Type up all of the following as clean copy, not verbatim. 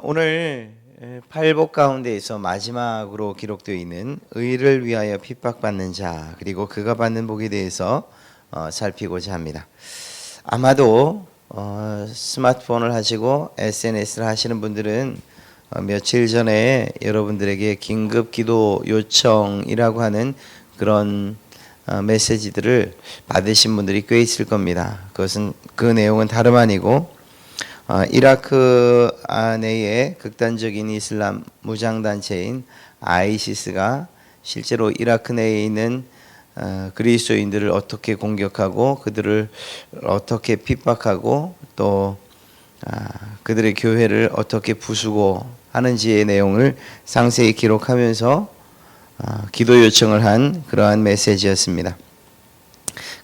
오늘 팔복 가운데에서 마지막으로 기록되어 있는 의를 위하여 핍박받는 자 그리고 그가 받는 복에 대해서 살피고자 합니다. 아마도 스마트폰을 하시고 SNS를 하시는 분들은 며칠 전에 여러분들에게 긴급 기도 요청이라고 하는 그런 메시지들을 받으신 분들이 꽤 있을 겁니다. 그 내용은 다름 아니고 이라크 내에 극단적인 이슬람 무장단체인 아이시스가 실제로 이라크 내에 있는 그리스도인들을 어떻게 공격하고 그들을 어떻게 핍박하고 또 그들의 교회를 어떻게 부수고 하는지의 내용을 상세히 기록하면서 기도 요청을 한 그러한 메시지였습니다.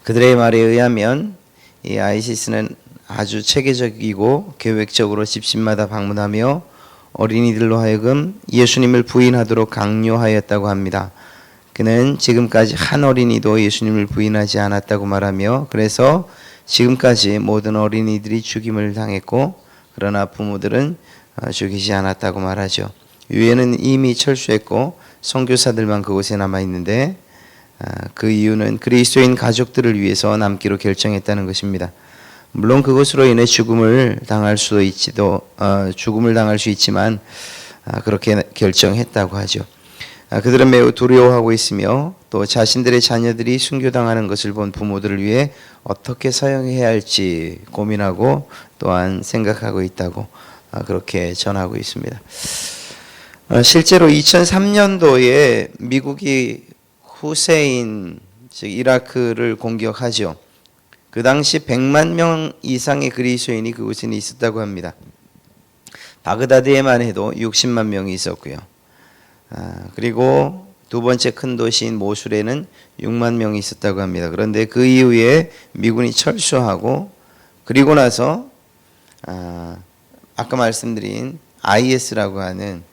그들의 말에 의하면 이 아이시스는 아주 체계적이고 계획적으로 집집마다 방문하며 어린이들로 하여금 예수님을 부인하도록 강요하였다고 합니다. 그는 지금까지 한 어린이도 예수님을 부인하지 않았다고 말하며 그래서 지금까지 모든 어린이들이 죽임을 당했고 그러나 부모들은 죽이지 않았다고 말하죠. 유해는 이미 철수했고 선교사들만 그곳에 남아있는데 그 이유는 그리스도인 가족들을 위해서 남기로 결정했다는 것입니다. 물론 그것으로 인해 죽음을 당할 수 있지만 그렇게 결정했다고 하죠. 그들은 매우 두려워하고 있으며 또 자신들의 자녀들이 순교당하는 것을 본 부모들을 위해 어떻게 사용해야 할지 고민하고 또한 생각하고 있다고 그렇게 전하고 있습니다. 실제로 2003년도에 미국이 후세인 즉 이라크를 공격하죠. 그 당시 100만 명 이상의 그리스도인이 그곳에 있었다고 합니다. 바그다드에만 해도 60만 명이 있었고요. 그리고 두 번째 큰 도시인 모술에는 6만 명이 있었다고 합니다. 그런데 그 이후에 미군이 철수하고 그리고 나서 아까 말씀드린 IS라고 하는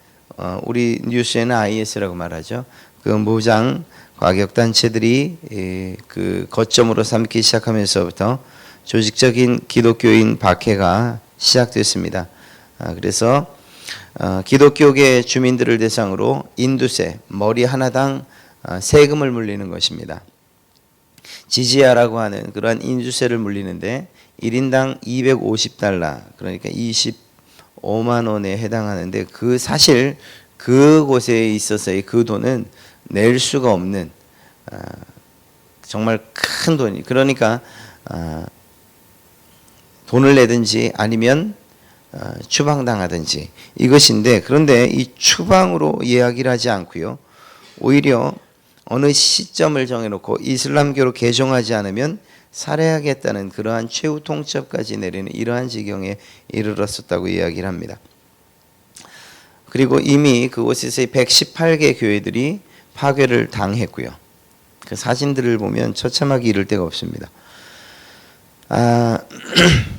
우리 뉴스에는 IS라고 말하죠. 그 무장 과격단체들이 그 거점으로 삼기 시작하면서부터 조직적인 기독교인 박해가 시작됐습니다. 그래서 기독교계 주민들을 대상으로 인두세, 머리 하나당 세금을 물리는 것입니다. 지지야라고 하는 그러한 인두세를 물리는데 1인당 250달러, 그러니까 25만 원에 해당하는데 사실 그곳에 있어서의 그 돈은 낼 수가 없는 정말 큰 돈이 그러니까 돈을 내든지 아니면 추방당하든지 이것인데 그런데 이 추방으로 이야기를 하지 않고요. 오히려 어느 시점을 정해놓고 이슬람교로 개종하지 않으면 살해하겠다는 그러한 최후 통첩까지 내리는 이러한 지경에 이르렀었다고 이야기를 합니다. 그리고 이미 그곳에서의 118개 교회들이 파괴를 당했고요. 그 사진들을 보면 처참하기 이를 데가 없습니다.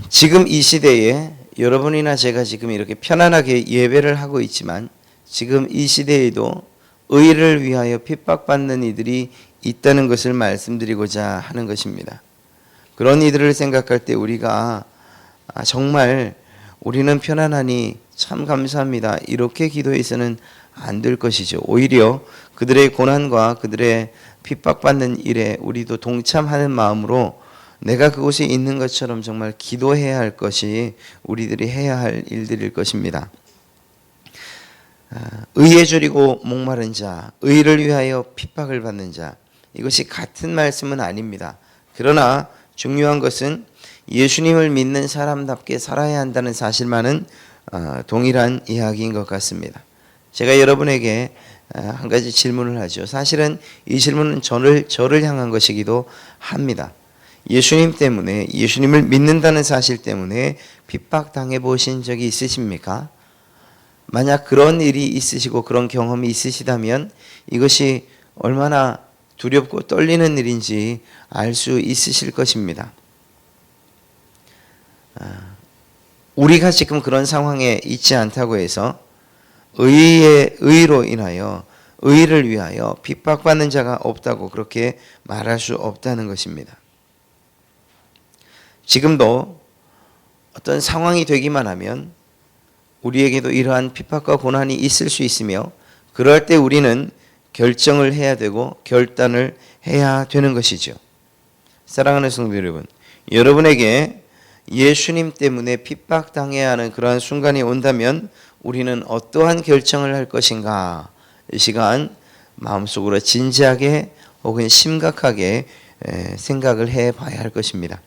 지금 이 시대에 여러분이나 제가 지금 이렇게 편안하게 예배를 하고 있지만 지금 이 시대에도 의를 위하여 핍박받는 이들이 있다는 것을 말씀드리고자 하는 것입니다. 그런 이들을 생각할 때 우리가 정말 우리는 편안하니 참 감사합니다. 이렇게 기도해서는 안 될 것이죠. 오히려 그들의 고난과 그들의 핍박받는 일에 우리도 동참하는 마음으로 내가 그곳에 있는 것처럼 정말 기도해야 할 것이 우리들이 해야 할 일들일 것입니다. 의에 줄이고 목마른 자, 의를 위하여 핍박을 받는 자, 이것이 같은 말씀은 아닙니다. 그러나 중요한 것은 예수님을 믿는 사람답게 살아야 한다는 사실만은 동일한 이야기인 것 같습니다. 제가 여러분에게 한 가지 질문을 하죠. 사실은 이 질문은 저를 향한 것이기도 합니다. 예수님 때문에 예수님을 믿는다는 사실 때문에 핍박당해 보신 적이 있으십니까? 만약 그런 일이 있으시고 그런 경험이 있으시다면 이것이 얼마나 두렵고 떨리는 일인지 알 수 있으실 것입니다. 우리가 지금 그런 상황에 있지 않다고 해서 의로 인하여 의를 위하여 핍박받는 자가 없다고 그렇게 말할 수 없다는 것입니다. 지금도 어떤 상황이 되기만 하면 우리에게도 이러한 핍박과 고난이 있을 수 있으며 그럴 때 우리는 결정을 해야 되고 결단을 해야 되는 것이죠. 사랑하는 성도 여러분, 여러분에게 예수님 때문에 핍박당해야 하는 그러한 순간이 온다면 우리는 어떠한 결정을 할 것인가? 이 시간 마음속으로 진지하게 혹은 심각하게 생각을 해봐야 할 것입니다.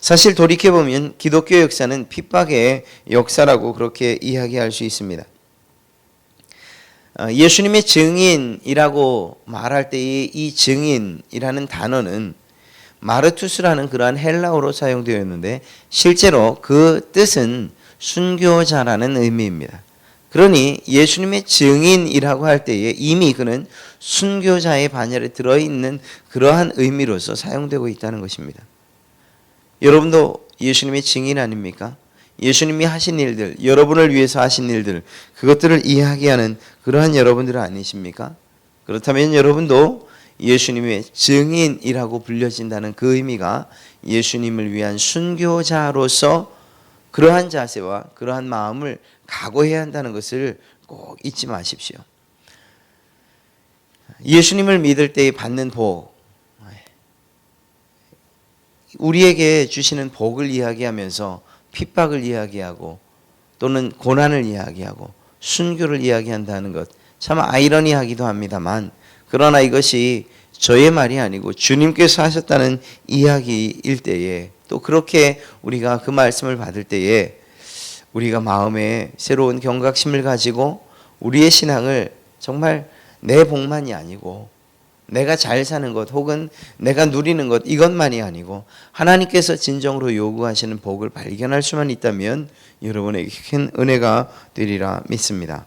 사실 돌이켜보면 기독교 역사는 핍박의 역사라고 그렇게 이야기할 수 있습니다. 예수님의 증인이라고 말할 때의 이 증인이라는 단어는 마르투스라는 그러한 헬라어로 사용되었는데 실제로 그 뜻은 순교자라는 의미입니다. 그러니 예수님의 증인이라고 할 때에 이미 그는 순교자의 반열에 들어있는 그러한 의미로서 사용되고 있다는 것입니다. 여러분도 예수님의 증인 아닙니까? 예수님이 하신 일들, 여러분을 위해서 하신 일들, 그것들을 이야기하는 그러한 여러분들 아니십니까? 그렇다면 여러분도 예수님의 증인이라고 불려진다는 그 의미가 예수님을 위한 순교자로서 그러한 자세와 그러한 마음을 각오해야 한다는 것을 꼭 잊지 마십시오. 예수님을 믿을 때 받는 복, 우리에게 주시는 복을 이야기하면서 핍박을 이야기하고 또는 고난을 이야기하고 순교를 이야기한다는 것 참 아이러니하기도 합니다만, 그러나 이것이 저의 말이 아니고 주님께서 하셨다는 이야기일 때에, 또 그렇게 우리가 그 말씀을 받을 때에 우리가 마음에 새로운 경각심을 가지고 우리의 신앙을 정말 내 복만이 아니고 내가 잘 사는 것 혹은 내가 누리는 것 이것만이 아니고 하나님께서 진정으로 요구하시는 복을 발견할 수만 있다면 여러분에게 큰 은혜가 되리라 믿습니다.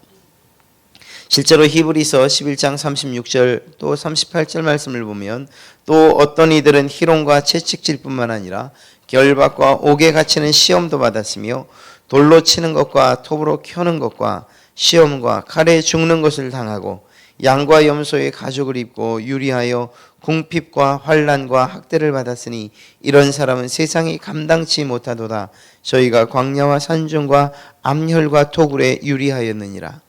실제로 히브리서 11장 36절 또 38절 말씀을 보면 또 어떤 이들은 희롱과 채찍질 뿐만 아니라 결박과 옥에 갇히는 시험도 받았으며 돌로 치는 것과 톱으로 켜는 것과 시험과 칼에 죽는 것을 당하고 양과 염소의 가죽을 입고 유리하여 궁핍과 환난과 학대를 받았으니 이런 사람은 세상이 감당치 못하도다. 저희가 광야와 산중과 암혈과 토굴에 유리하였느니라.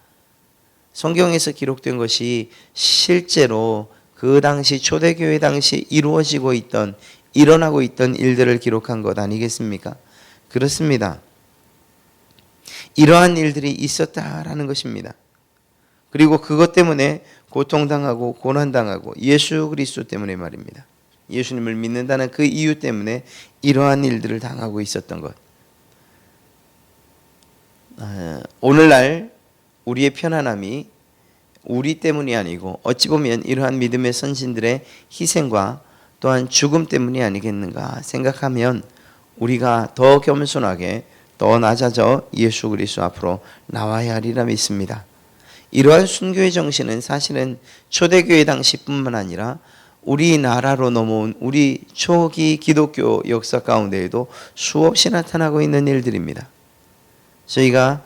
성경에서 기록된 것이 실제로 그 당시 초대교회 당시 이루어지고 있던 일어나고 있던 일들을 기록한 것 아니겠습니까? 그렇습니다. 이러한 일들이 있었다라는 것입니다. 그리고 그것 때문에 고통당하고 고난당하고 예수 그리스도 때문에 말입니다. 예수님을 믿는다는 그 이유 때문에 이러한 일들을 당하고 있었던 것. 오늘날 우리의 편안함이 우리 때문이 아니고 어찌 보면 이러한 믿음의 선진들의 희생과 또한 죽음 때문이 아니겠는가 생각하면 우리가 더 겸손하게 더 낮아져 예수 그리스도 앞으로 나와야 하리라 믿습니다. 이러한 순교의 정신은 사실은 초대교회 당시뿐만 아니라 우리나라로 넘어온 우리 초기 기독교 역사 가운데에도 수없이 나타나고 있는 일들입니다. 저희가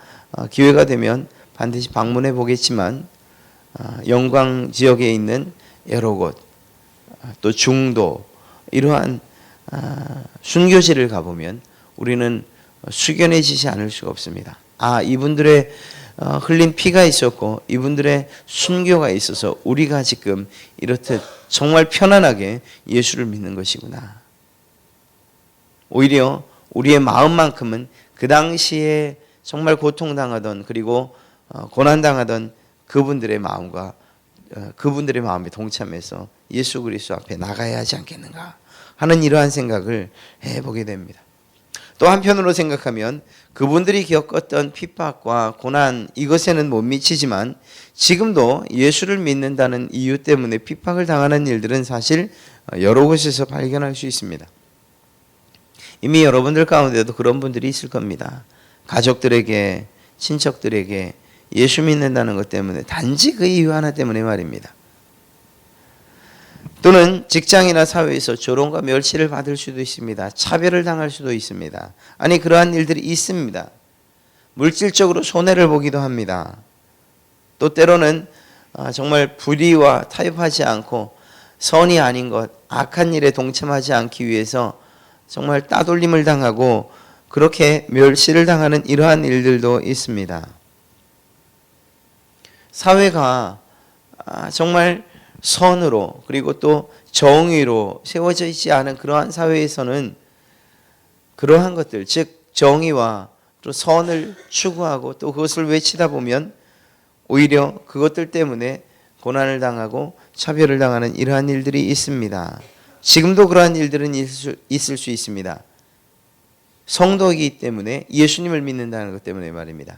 기회가 되면 반드시 방문해 보겠지만 영광 지역에 있는 여러 곳, 또 중도 이러한 순교지를 가보면 우리는 숙연해지지 않을 수가 없습니다. 이분들의 흘린 피가 있었고 이분들의 순교가 있어서 우리가 지금 이렇듯 정말 편안하게 예수를 믿는 것이구나. 오히려 우리의 마음만큼은 그 당시에 정말 고통당하던 그리고 고난당하던 그분들의 마음과 그분들의 마음에 동참해서 예수 그리스도 앞에 나가야 하지 않겠는가 하는 이러한 생각을 해보게 됩니다. 또 한편으로 생각하면 그분들이 겪었던 핍박과 고난 이것에는 못 미치지만 지금도 예수를 믿는다는 이유 때문에 핍박을 당하는 일들은 사실 여러 곳에서 발견할 수 있습니다. 이미 여러분들 가운데도 그런 분들이 있을 겁니다. 가족들에게, 친척들에게 예수 믿는다는 것 때문에 단지 그 이유 하나 때문에 말입니다. 또는 직장이나 사회에서 조롱과 멸시를 받을 수도 있습니다. 차별을 당할 수도 있습니다. 그러한 일들이 있습니다. 물질적으로 손해를 보기도 합니다. 또 때로는 정말 불의와 타협하지 않고 선이 아닌 것, 악한 일에 동참하지 않기 위해서 정말 따돌림을 당하고 그렇게 멸시를 당하는 이러한 일들도 있습니다. 사회가 정말 선으로 그리고 또 정의로 세워져 있지 않은 그러한 사회에서는 그러한 것들, 즉 정의와 또 선을 추구하고 또 그것을 외치다 보면 오히려 그것들 때문에 고난을 당하고 차별을 당하는 이러한 일들이 있습니다. 지금도 그러한 일들은 있을 수 있습니다. 성도이기 때문에, 예수님을 믿는다는 것 때문에 말입니다.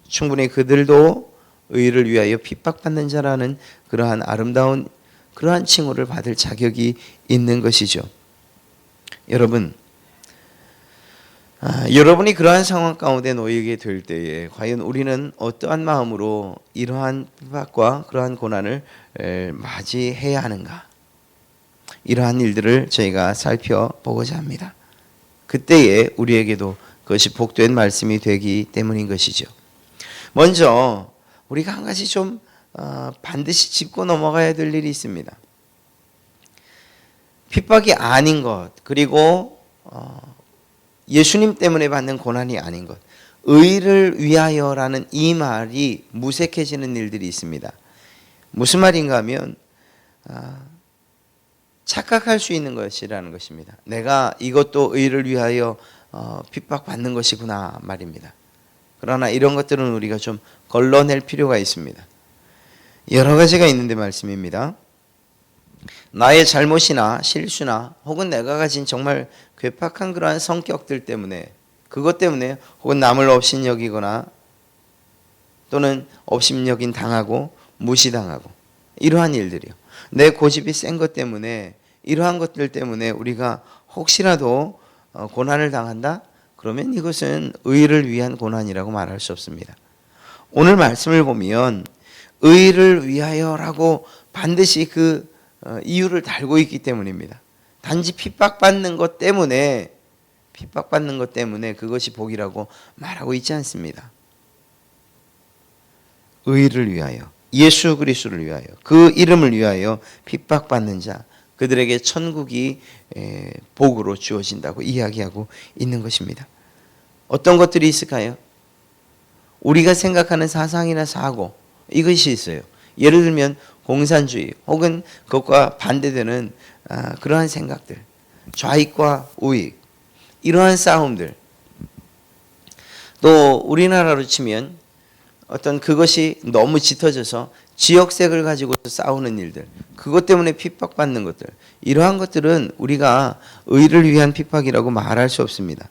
충분히 그들도 의를 위하여 핍박받는 자라는 그러한 아름다운 그러한 칭호를 받을 자격이 있는 것이죠. 여러분, 여러분이 그러한 상황 가운데 놓이게 될 때에 과연 우리는 어떠한 마음으로 이러한 핍박과 그러한 고난을 맞이해야 하는가? 이러한 일들을 저희가 살펴보고자 합니다. 그때에 우리에게도 그것이 복된 말씀이 되기 때문인 것이죠. 먼저 우리가 한 가지 좀 반드시 짚고 넘어가야 될 일이 있습니다. 핍박이 아닌 것, 그리고 예수님 때문에 받는 고난이 아닌 것, 의를 위하여라는 이 말이 무색해지는 일들이 있습니다. 무슨 말인가 하면 착각할 수 있는 것이라는 것입니다. 내가 이것도 의를 위하여 핍박받는 것이구나 말입니다. 그러나 이런 것들은 우리가 좀 걸러낼 필요가 있습니다. 여러 가지가 있는데 말씀입니다. 나의 잘못이나 실수나 혹은 내가 가진 정말 괴팍한 그러한 성격들 때문에, 그것 때문에 혹은 남을 업신여기거나 또는 업신여긴 당하고 무시당하고 이러한 일들이요. 내 고집이 센 것 때문에, 이러한 것들 때문에 우리가 혹시라도 고난을 당한다? 그러면 이것은 의를 위한 고난이라고 말할 수 없습니다. 오늘 말씀을 보면 의를 위하여라고 반드시 그 이유를 달고 있기 때문입니다. 단지 핍박받는 것 때문에 그것이 복이라고 말하고 있지 않습니다. 의를 위하여, 예수 그리스도를 위하여, 그 이름을 위하여 핍박받는 자, 그들에게 천국이 복으로 주어진다고 이야기하고 있는 것입니다. 어떤 것들이 있을까요? 우리가 생각하는 사상이나 사고, 이것이 있어요. 예를 들면 공산주의 혹은 그것과 반대되는 그러한 생각들, 좌익과 우익, 이러한 싸움들, 또 우리나라로 치면 어떤 그것이 너무 짙어져서 지역색을 가지고 싸우는 일들, 그것 때문에 핍박받는 것들, 이러한 것들은 우리가 의를 위한 핍박이라고 말할 수 없습니다.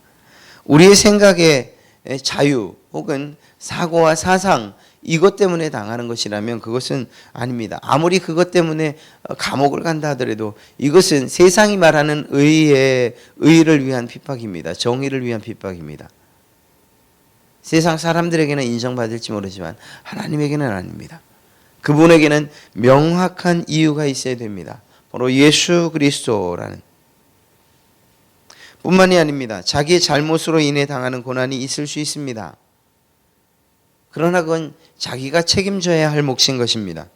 우리의 생각의 자유 혹은 사고와 사상, 이것 때문에 당하는 것이라면 그것은 아닙니다. 아무리 그것 때문에 감옥을 간다 하더라도 이것은 세상이 말하는 의를 위한 핍박입니다. 정의를 위한 핍박입니다. 세상 사람들에게는 인정받을지 모르지만 하나님에게는 아닙니다. 그분에게는 명확한 이유가 있어야 됩니다. 바로 예수 그리스도라는, 뿐만이 아닙니다. 자기의 잘못으로 인해 당하는 고난이 있을 수 있습니다. 그러나 그건 자기가 책임져야 할 몫인 것입니다.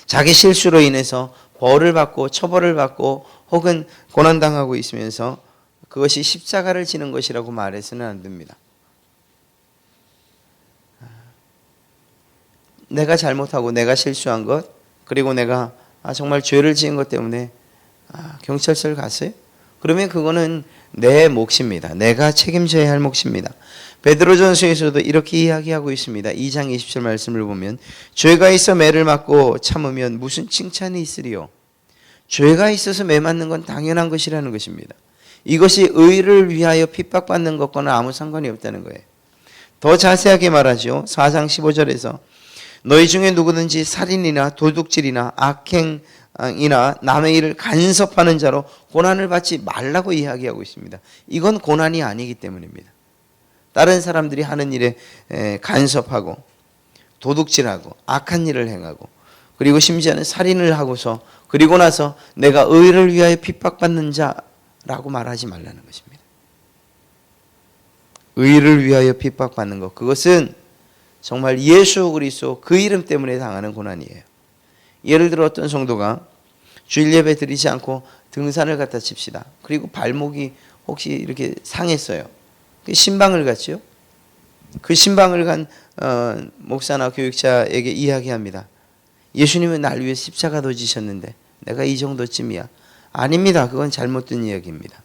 자기 실수로 인해서 벌을 받고 처벌을 받고 혹은 고난당하고 있으면서 그것이 십자가를 지는 것이라고 말해서는 안 됩니다. 내가 잘못하고 내가 실수한 것, 그리고 내가 정말 죄를 지은 것 때문에 경찰서를 갔어요? 그러면 그거는 내 몫입니다. 내가 책임져야 할 몫입니다. 베드로전서에서도 이렇게 이야기하고 있습니다. 2장 20절 말씀을 보면 죄가 있어 매를 맞고 참으면 무슨 칭찬이 있으리요. 죄가 있어서 매 맞는 건 당연한 것이라는 것입니다. 이것이 의를 위하여 핍박받는 것과는 아무 상관이 없다는 거예요. 더 자세하게 말하죠. 4장 15절에서 너희 중에 누구든지 살인이나 도둑질이나 악행이나 남의 일을 간섭하는 자로 고난을 받지 말라고 이야기하고 있습니다. 이건 고난이 아니기 때문입니다. 다른 사람들이 하는 일에 간섭하고 도둑질하고 악한 일을 행하고 그리고 심지어는 살인을 하고서 그리고 나서 내가 의를 위하여 핍박받는 자라고 말하지 말라는 것입니다. 의를 위하여 핍박받는 것, 그것은 정말 예수 그리스도 그 이름 때문에 당하는 고난이에요. 예를 들어 어떤 성도가 주일 예배 드리지 않고 등산을 갖다 칩시다. 그리고 발목이 혹시 이렇게 상했어요. 신방을 갔죠. 그 신방을 간 목사나 교육자에게 이야기합니다. 예수님은 날 위해 십자가도 지셨는데 내가 이 정도쯤이야. 아닙니다. 그건 잘못된 이야기입니다.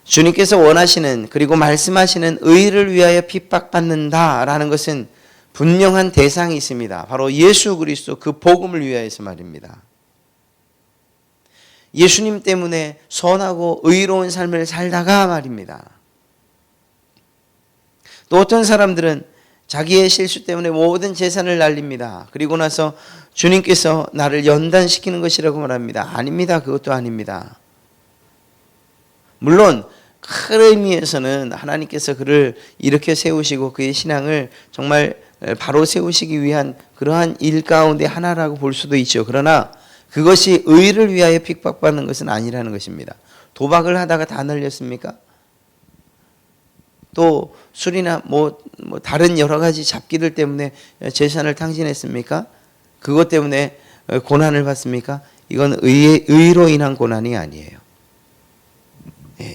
주님께서 원하시는 그리고 말씀하시는 의를 위하여 핍박받는다라는 것은 분명한 대상이 있습니다. 바로 예수 그리스도 그 복음을 위하여서 말입니다. 예수님 때문에 선하고 의로운 삶을 살다가 말입니다. 또 어떤 사람들은 자기의 실수 때문에 모든 재산을 날립니다. 그리고 나서 주님께서 나를 연단시키는 것이라고 말합니다. 아닙니다. 그것도 아닙니다. 물론 큰 의미에서는 하나님께서 그를 일으켜 세우시고 그의 신앙을 정말 바로 세우시기 위한 그러한 일 가운데 하나라고 볼 수도 있죠. 그러나 그것이 의를 위하여 핍박받는 것은 아니라는 것입니다. 도박을 하다가 다 날렸습니까? 또 술이나 뭐 다른 여러 가지 잡기들 때문에 재산을 탕진했습니까? 그것 때문에 고난을 받습니까? 이건 의로 인한 고난이 아니에요.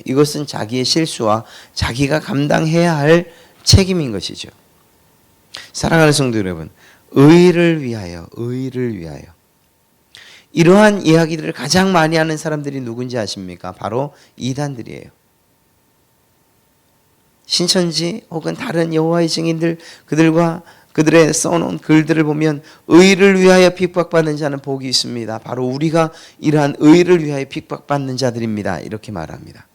이것은 자기의 실수와 자기가 감당해야 할 책임인 것이죠. 사랑하는 성도 여러분, 의를 위하여 이러한 이야기들을 가장 많이 하는 사람들이 누군지 아십니까? 바로 이단들이에요. 신천지 혹은 다른 여호와의 증인들 그들과 그들의 써놓은 글들을 보면 의를 위하여 핍박받는 자는 복이 있습니다. 바로 우리가 이러한 의를 위하여 핍박받는 자들입니다. 이렇게 말합니다.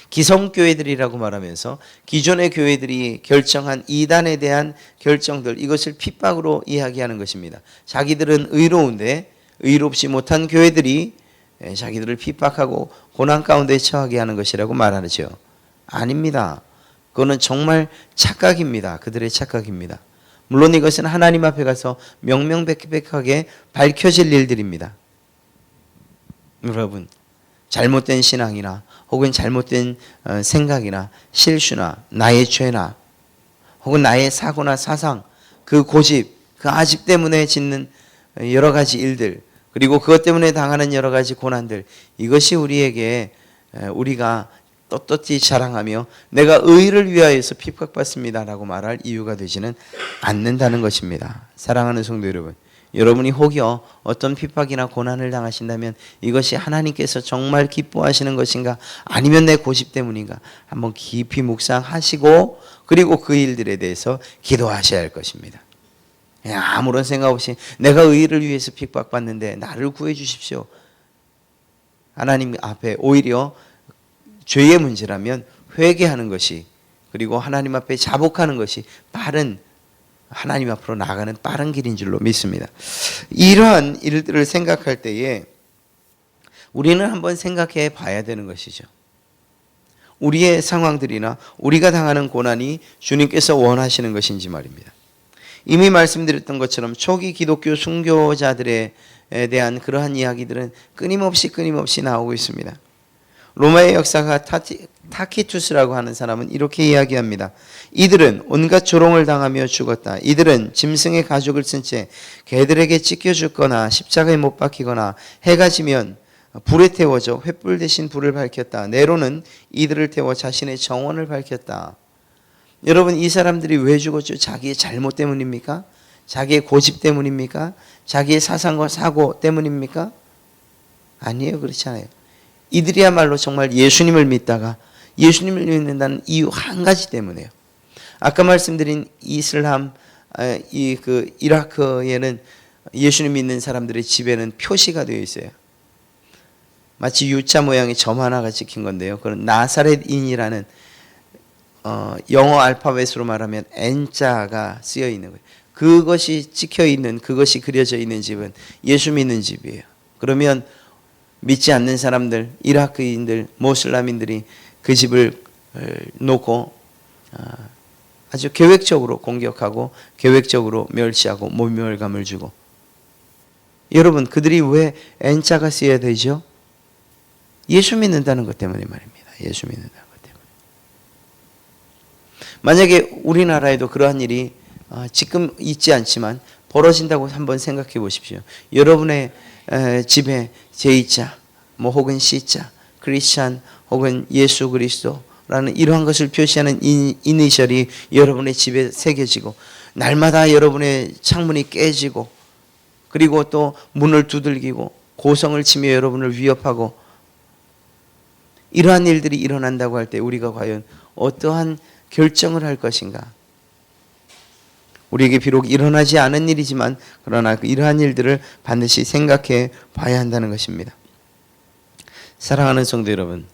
기성교회들이라고 말하면서 기존의 교회들이 결정한 이단에 대한 결정들, 이것을 핍박으로 이야기하는 것입니다. 자기들은 의로운데 의롭지 못한 교회들이 자기들을 핍박하고 고난 가운데 처하게 하는 것이라고 말하죠. 아닙니다. 그거는 정말 착각입니다. 그들의 착각입니다. 물론 이것은 하나님 앞에 가서 명명백백하게 밝혀질 일들입니다. 여러분, 잘못된 신앙이나 혹은 잘못된 생각이나 실수나 나의 죄나 혹은 나의 사고나 사상, 그 고집, 그 아집 때문에 짓는 여러 가지 일들, 그리고 그것 때문에 당하는 여러 가지 고난들, 이것이 우리에게 우리가 떳떳이 자랑하며 내가 의를 위하여서 핍박받습니다라고 말할 이유가 되지는 않는다는 것입니다. 사랑하는 성도 여러분, 여러분이 혹여 어떤 핍박이나 고난을 당하신다면 이것이 하나님께서 정말 기뻐하시는 것인가 아니면 내 고집 때문인가 한번 깊이 묵상하시고 그리고 그 일들에 대해서 기도하셔야 할 것입니다. 아무런 생각 없이 내가 의를 위해서 핍박받는데 나를 구해 주십시오. 하나님 앞에 오히려 죄의 문제라면 회개하는 것이, 그리고 하나님 앞에 자복하는 것이 빠른, 하나님 앞으로 나아가는 빠른 길인 줄로 믿습니다. 이러한 일들을 생각할 때에 우리는 한번 생각해 봐야 되는 것이죠. 우리의 상황들이나 우리가 당하는 고난이 주님께서 원하시는 것인지 말입니다. 이미 말씀드렸던 것처럼 초기 기독교 순교자들에 대한 그러한 이야기들은 끊임없이 나오고 있습니다. 로마의 역사가 타키투스라고 하는 사람은 이렇게 이야기합니다. 이들은 온갖 조롱을 당하며 죽었다. 이들은 짐승의 가죽을 쓴 채 개들에게 찢겨 죽거나 십자가에 못 박히거나 해가 지면 불에 태워져 횃불 대신 불을 밝혔다. 네로는 이들을 태워 자신의 정원을 밝혔다. 여러분, 이 사람들이 왜 죽었죠? 자기의 잘못 때문입니까? 자기의 고집 때문입니까? 자기의 사상과 사고 때문입니까? 아니에요. 그렇지 않아요. 이들이야말로 정말 예수님을 믿다가 예수님을 믿는다는 이유 한 가지 때문에요. 아까 말씀드린 이슬람, 이라크에는 예수님 믿는 사람들의 집에는 표시가 되어 있어요. 마치 U자 모양의 점 하나가 찍힌 건데요. 그건 나사렛인이라는 영어 알파벳으로 말하면 N자가 쓰여 있는 거예요. 그것이 찍혀 있는, 그것이 그려져 있는 집은 예수 믿는 집이에요. 그러면 믿지 않는 사람들, 이라크인들, 모슬람인들이 그 집을 놓고 아주 계획적으로 공격하고 계획적으로 멸시하고 모멸감을 주고, 여러분, 그들이 왜 N자가 쓰여야 되죠? 예수 믿는다는 것 때문에 말입니다. 예수 믿는다는 것 때문에. 만약에 우리나라에도 그러한 일이 지금 있지 않지만 벌어진다고 한번 생각해 보십시오. 여러분의 집에 제2자 뭐 혹은 C자, 크리스찬 혹은 예수 그리스도라는 이러한 것을 표시하는 이니셜이 여러분의 집에 새겨지고 날마다 여러분의 창문이 깨지고 그리고 또 문을 두들기고 고성을 치며 여러분을 위협하고 이러한 일들이 일어난다고 할 때 우리가 과연 어떠한 결정을 할 것인가? 우리에게 비록 일어나지 않은 일이지만 그러나 이러한 일들을 반드시 생각해 봐야 한다는 것입니다. 사랑하는 성도 여러분,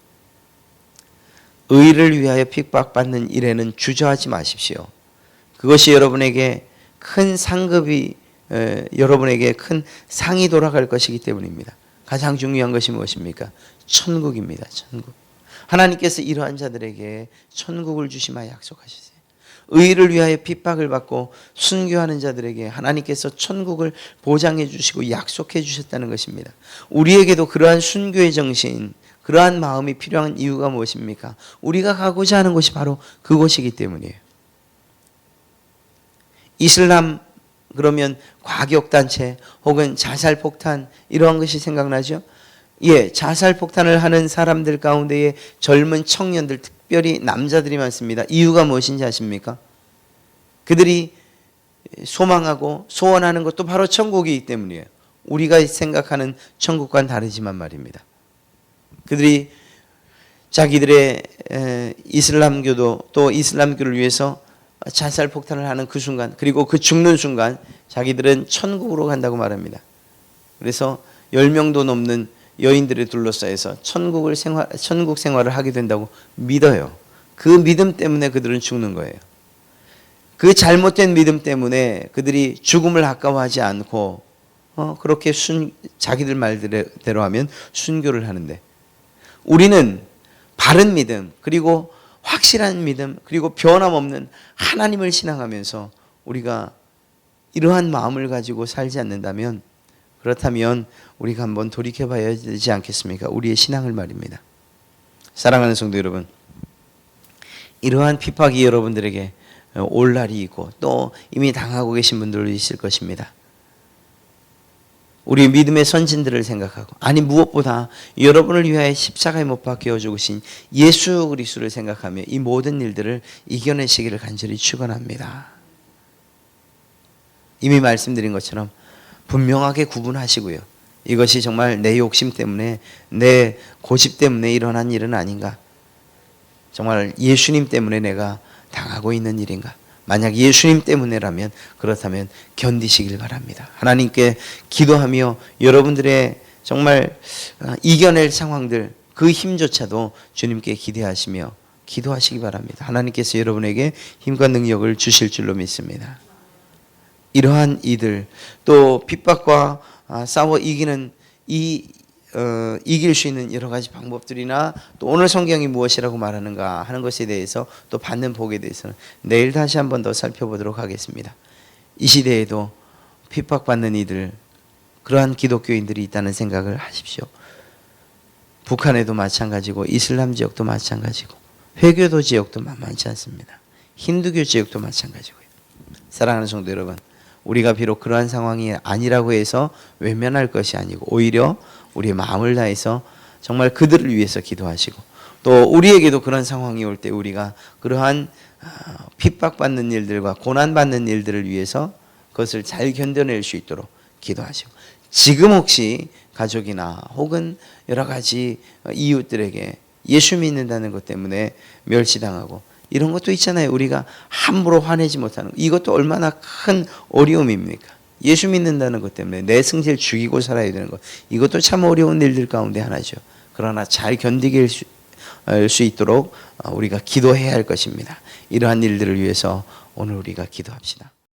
의를 위하여 핍박받는 일에는 주저하지 마십시오. 그것이 여러분에게 큰 상급이 여러분에게 큰 상이 돌아갈 것이기 때문입니다. 가장 중요한 것이 무엇입니까? 천국입니다. 천국. 하나님께서 이러한 자들에게 천국을 주시마 약속하셨어요. 의를 위하여 핍박을 받고 순교하는 자들에게 하나님께서 천국을 보장해 주시고 약속해 주셨다는 것입니다. 우리에게도 그러한 순교의 정신, 그러한 마음이 필요한 이유가 무엇입니까? 우리가 가고자 하는 곳이 바로 그곳이기 때문이에요. 이슬람 그러면 과격단체 혹은 자살폭탄 이러한 것이 생각나죠? 예, 자살폭탄을 하는 사람들 가운데에 젊은 청년들, 특별히 남자들이 많습니다. 이유가 무엇인지 아십니까? 그들이 소망하고 소원하는 것도 바로 천국이기 때문이에요. 우리가 생각하는 천국과는 다르지만 말입니다. 그들이 자기들의 이슬람교도 또 이슬람교를 위해서 자살폭탄을 하는 그 순간 그리고 그 죽는 순간 자기들은 천국으로 간다고 말합니다. 그래서 10명도 넘는 여인들에 둘러싸여서 천국 생활을 하게 된다고 믿어요. 그 믿음 때문에 그들은 죽는 거예요. 그 잘못된 믿음 때문에 그들이 죽음을 아까워하지 않고 그렇게 자기들 말대로 하면 순교를 하는데 우리는 바른 믿음 그리고 확실한 믿음 그리고 변함없는 하나님을 신앙하면서 우리가 이러한 마음을 가지고 살지 않는다면 그렇다면 우리가 한번 돌이켜봐야 되지 않겠습니까? 우리의 신앙을 말입니다. 사랑하는 성도 여러분, 이러한 핍박이 여러분들에게 올 날이 있고 또 이미 당하고 계신 분들도 있을 것입니다. 우리 믿음의 선진들을 생각하고 아니 무엇보다 여러분을 위하여 십자가에 못 박혀 죽으신 예수 그리스도를 생각하며 이 모든 일들을 이겨내시기를 간절히 축원합니다. 이미 말씀드린 것처럼 분명하게 구분하시고요. 이것이 정말 내 욕심 때문에 내 고집 때문에 일어난 일은 아닌가? 정말 예수님 때문에 내가 당하고 있는 일인가? 만약 예수님 때문에라면 그렇다면 견디시길 바랍니다. 하나님께 기도하며 여러분들의 정말 이겨낼 상황들 그 힘조차도 주님께 기대하시며 기도하시기 바랍니다. 하나님께서 여러분에게 힘과 능력을 주실 줄로 믿습니다. 이러한 이들 또 핍박과 싸워 이기는 이길 수 있는 여러 가지 방법들이나 또 오늘 성경이 무엇이라고 말하는가 하는 것에 대해서 또 받는 복에 대해서는 내일 다시 한 번 더 살펴보도록 하겠습니다. 이 시대에도 핍박받는 이들 그러한 기독교인들이 있다는 생각을 하십시오. 북한에도 마찬가지고 이슬람 지역도 마찬가지고 회교도 지역도 만만치 않습니다. 힌두교 지역도 마찬가지고요. 사랑하는 성도 여러분, 우리가 비록 그러한 상황이 아니라고 해서 외면할 것이 아니고 오히려 우리의 마음을 다해서 정말 그들을 위해서 기도하시고 또 우리에게도 그런 상황이 올 때 우리가 그러한 핍박받는 일들과 고난받는 일들을 위해서 그것을 잘 견뎌낼 수 있도록 기도하시고 지금 혹시 가족이나 혹은 여러 가지 이웃들에게 예수 믿는다는 것 때문에 멸시당하고 이런 것도 있잖아요. 우리가 함부로 화내지 못하는 것. 이것도 얼마나 큰 어려움입니까? 예수 믿는다는 것 때문에 내 승질 죽이고 살아야 되는 것. 이것도 참 어려운 일들 가운데 하나죠. 그러나 잘 견디길 수 있도록 우리가 기도해야 할 것입니다. 이러한 일들을 위해서 오늘 우리가 기도합시다.